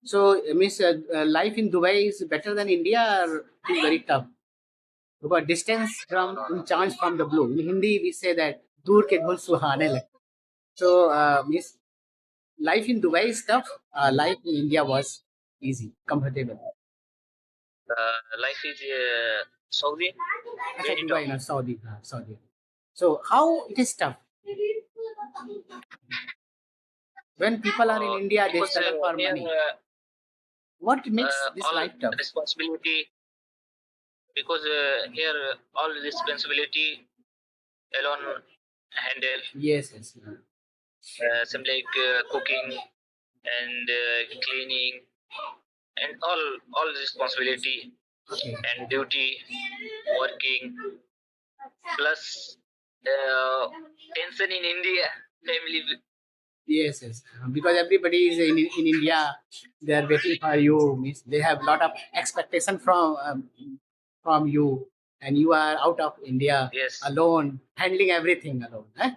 So, Miss, life in Dubai is better than India, or it is very tough? Because distance from chance from the blue. In Hindi, we say that "dur ke dhul suhane lagte." So, Miss, life in Dubai is tough. Life in India was easy, comfortable. Life is Saudi, Acha, very Dubai, tough. not Saudi. Saudi. So, how it is tough? When people are in India, they Because struggle for here money. What makes this all life tough? responsibility, because here all responsibility alone handle, Yes, yes. some like cooking and cleaning and all responsibility Okay. and duty, working plus tension in India, family. Yes, yes. Because everybody is in India, they are waiting for you. Means they have a lot of expectation from you, and you are out of India Yes, alone, handling everything alone. Eh?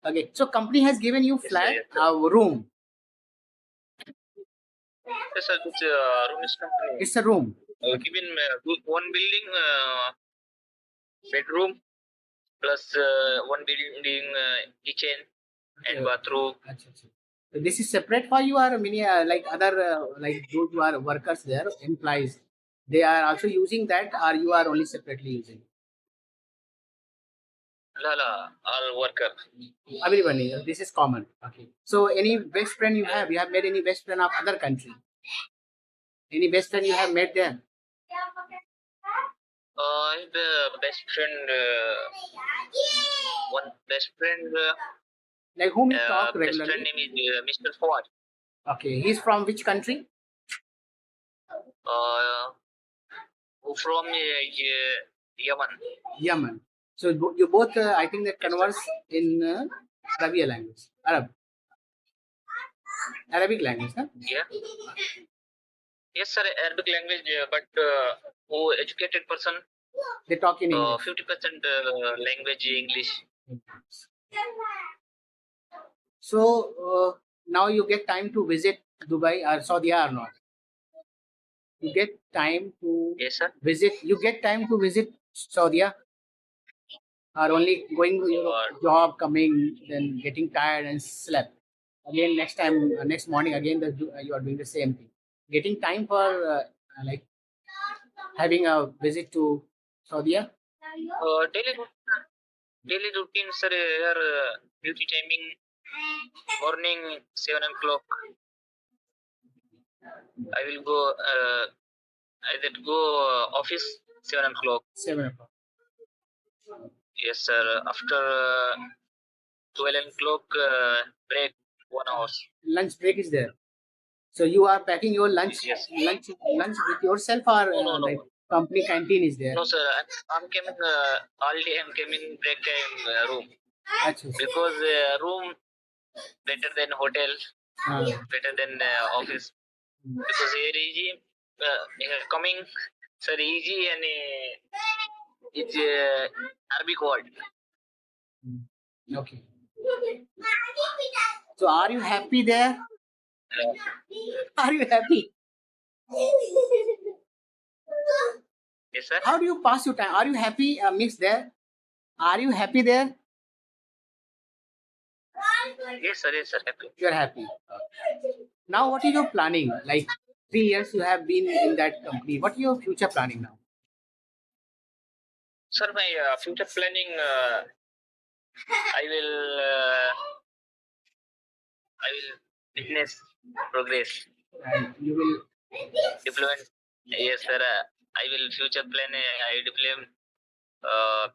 Okay. So company has given you yes, sir, flat, yes, sir. room. Yes, sir, this room is company. It's a room. Given one building, bedroom plus one building kitchen and Okay. bathroom. Acha, acha. So this is separate for you, or many like other like those who are workers there, employees. They are also using that, or you are only separately using? La la, all worker. Everybody, this is common. Okay. So any best friend you have? You have made any best friend of other country? Any best friend you have made there? I have a best friend, one best friend. Like whom you talk Best friend regularly? name is Mr. Fawad. Okay. He's from which country? Uh, from Yemen. Yemen. So you both, I think, that Yes, sir. converse in Arabic language, Arabic language, huh? Yeah. Yes, sir. Arabic language, but who educated person, They talk in English. 50% language English. So now you get time to visit Dubai or Saudi or not? You get time to Yes, sir. visit. You get time to visit Saudi, or only going to your job, coming, then getting tired and slept. Again, next time, next morning, again, you are doing the same thing. Getting time for like having a visit to Saudi. Daily routine, sir. Here duty timing morning 7 o'clock. I will go. I will go office 7 o'clock. 7 o'clock. Yes, sir. After 12 o'clock break 1 hour. Lunch break is there. So you are packing your lunch, Yes. lunch with yourself, or No, like no. company canteen is there? No, sir. I'm coming all day. I'm coming break time room Achha. because room better than hotel, Ah. better than office. Because here easy coming, sir, easy and it's Arabic word. Okay. So are you happy there? Are you happy? Yes, sir. How do you pass your time? Are you happy, Miss, there? Are you happy there? Yes, sir. Yes, sir. Happy. You're happy. Now, what is your planning? Like 3 years you have been in that company. What is your future planning now? Sir, my future planning, I will, I will business progress, And you will deployment. Yes, sir. I will future plan. I deploy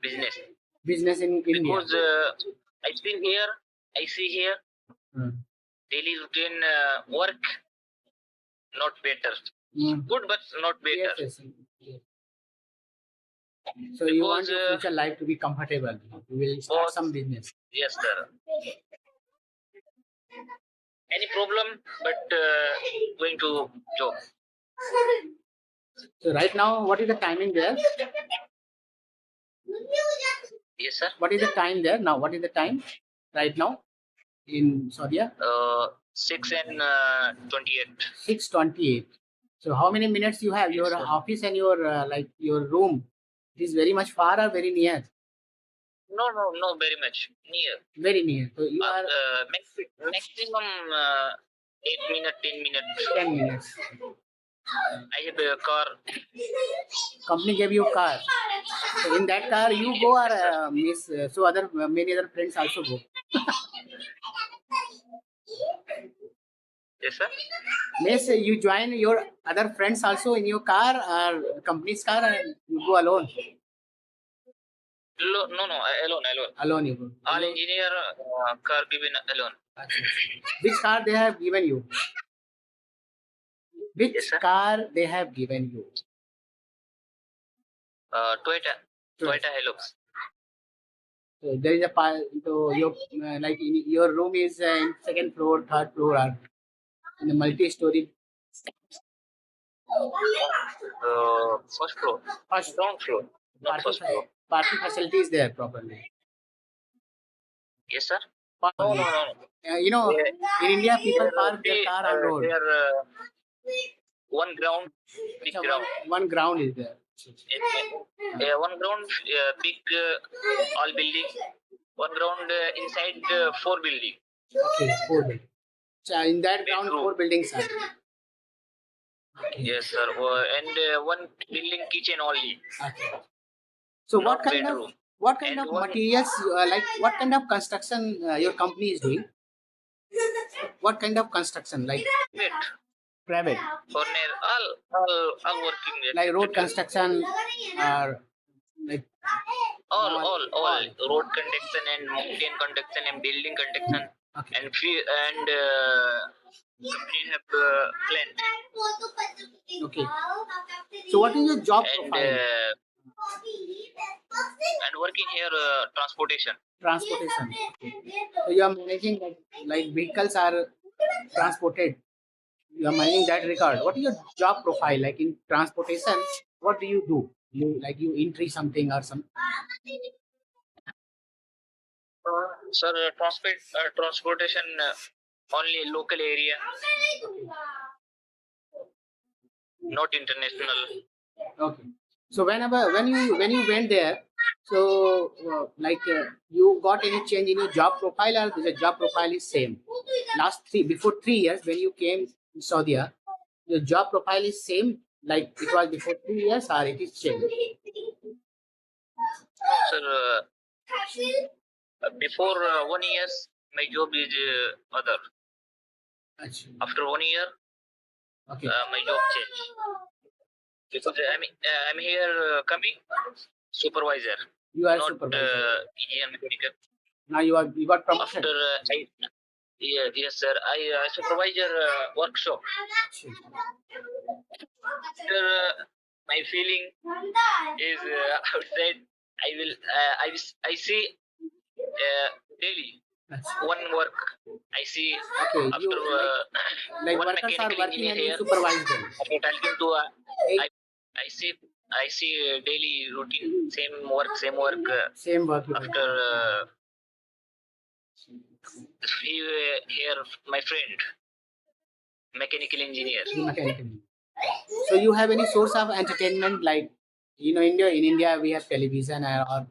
business business in India. because I see here Hmm. daily routine work not better, Hmm. good but not better. Yes, yes, yes. So you want Because your future life to be comfortable. You will start both, some business. yes, sir. Any problem, but going to job. So right now, what is the timing there? Yes, sir. What is the time there now? What is the time right now in Saudi? 6:28. 6:28. So how many minutes you have? Yes, Your sir. office and your like your room is very much far or very near? No, very much near. Very near. So you are Maximum 8 minutes, 10 minutes. 10 minutes. I have a car. Company gave you a car. So in that car you go or Yes, sir. miss? So other many other friends also go. Yes, sir. Miss, you join your other friends also in your car or company's car and you go alone? No, alone. Alone you go. All engineer car given alone. Which car they have given you? Which Yes, sir. car they have given you? Toyota Hilux. So there is a part. So your like in your room is in second floor, third floor, or in a multi-story. First floor. First Ground floor. Not first floor. parking facility is there properly. Yes, sir. No. You know, in India, people park their car on road. There one ground, big So ground. one ground is there. One ground, big all building. One ground inside 4 building. Okay, 4 buildings. So in that ground, Bedroom. 4 buildings are there. Okay. Yes, sir. And one building kitchen only. Okay. So Not bedroom. what kind And of one materials like what kind of construction your company is doing? What kind of construction like private. private? Corner, all working. Like road construction or like All road construction and mountain construction and building construction Okay. and company have plant Okay. So what is your job and profile? and working here transportation. Transportation. Okay. So you are managing like vehicles are transported. You are managing that record. What is your job profile like in transportation? What do you do? You entry something or something? Sir, transportation only local area, not international. Okay. So when you went there, so you got any change in your job profile or the job profile is same? Before 3 years when you came to Saudi, your job profile is same like it was before 3 years or it is changed? Sir, before 1 year, my job is other. Achha. After 1 year, Okay. my job changed. Because I'm here coming supervisor. You are not supervisor. engineer mechanical. Now you got promotion. After yes sir, I supervisor workshop. After my feeling is outside. I see daily one work. I see Okay, after you like one workers are mechanical working engineer and you here. supervise them. After talking to I see daily routine, same work. Same work. After here, my friend, mechanical engineer. Mechanical. So you have any source of entertainment like in India we have television or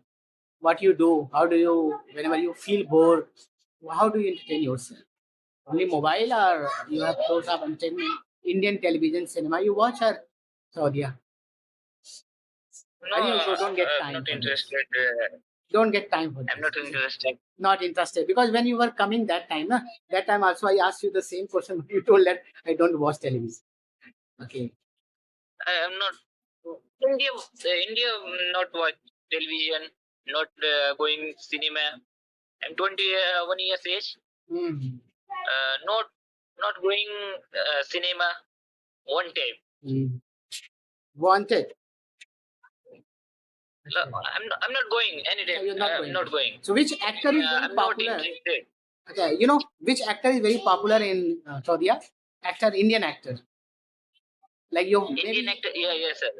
what you do? How do you whenever you feel bored? How do you entertain yourself? Only mobile or you have source of entertainment? Indian television cinema you watch or Saudi? No, You don't get I'm time not for interested. this. Don't get time for this. I'm not interested. Not interested because when you were coming that time, that time also I asked you the same question. You told that I don't watch television. Okay. I am not. India not watch television, not going cinema. I'm 21 years age. Mm. Not going cinema one time. Mm. Wanted. I'm not going anytime. You're not I'm going. not going. So which actor is very I'm not popular? interested. Okay, which actor is very popular in Saudi? Actor, Indian actor. Like you. Indian actor, yes, sir.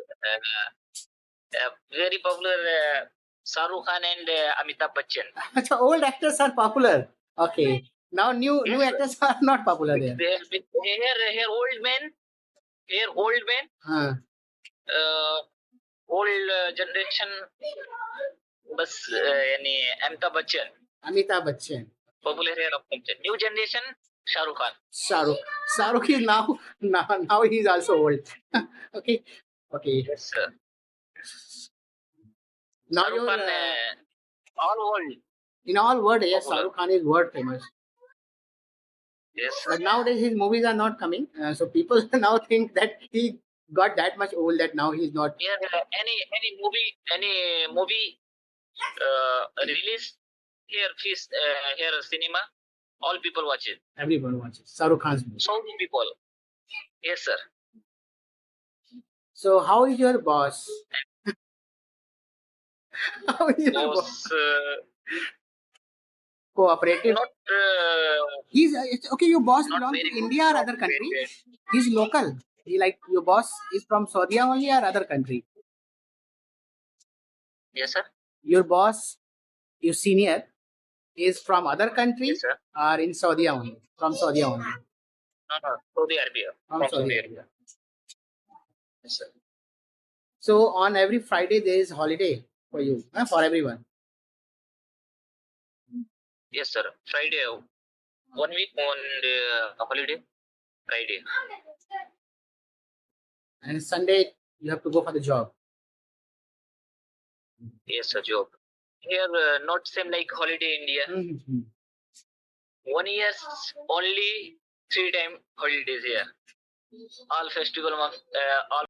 Very popular Shah Rukh Khan and Amitabh Bachchan. Old actors are popular. Okay. Now new Yes, sir. actors are not popular there. Here old men, हाँ, uh, old generation, बस यानी Amitabh Bachchan Amitabh Bachchan, popular here of culture. New generation, Shahrukh Khan. Shahrukh is now he is also old. Okay, okay. Yes, sir. Now Shahrukh you're Khan, all world. in all world, yes, Popular. Shahrukh Khan is world famous. Yes, sir. But nowadays his movies are not coming, so people now think that he got that much old that now he's not. Here, any movie release here, here cinema, all people watch it. Everyone watches Shahrukh Khan's movie. So many people. Yes, sir. So how is your boss? How is your boss? Boss, Cooperative. not He's it's okay. Your boss not belongs very to good, India or not other very country? bad. He's local. He like your boss is from Saudi only or other country? Yes, sir. Your boss, your senior, is from other country Yes, sir. or in Saudi only? From Saudi only. No, Saudi Arabia. From From Saudi Saudi Arabia. Arabia. Yes, sir. So on every Friday there is holiday for you, for everyone. Yes, sir. Friday, 1 week on holiday. Friday. And Sunday you have to go for the job. Yes, sir. Job. Here, not same like holiday India. Mhm. 1 year only 3 time holidays here. All festival, all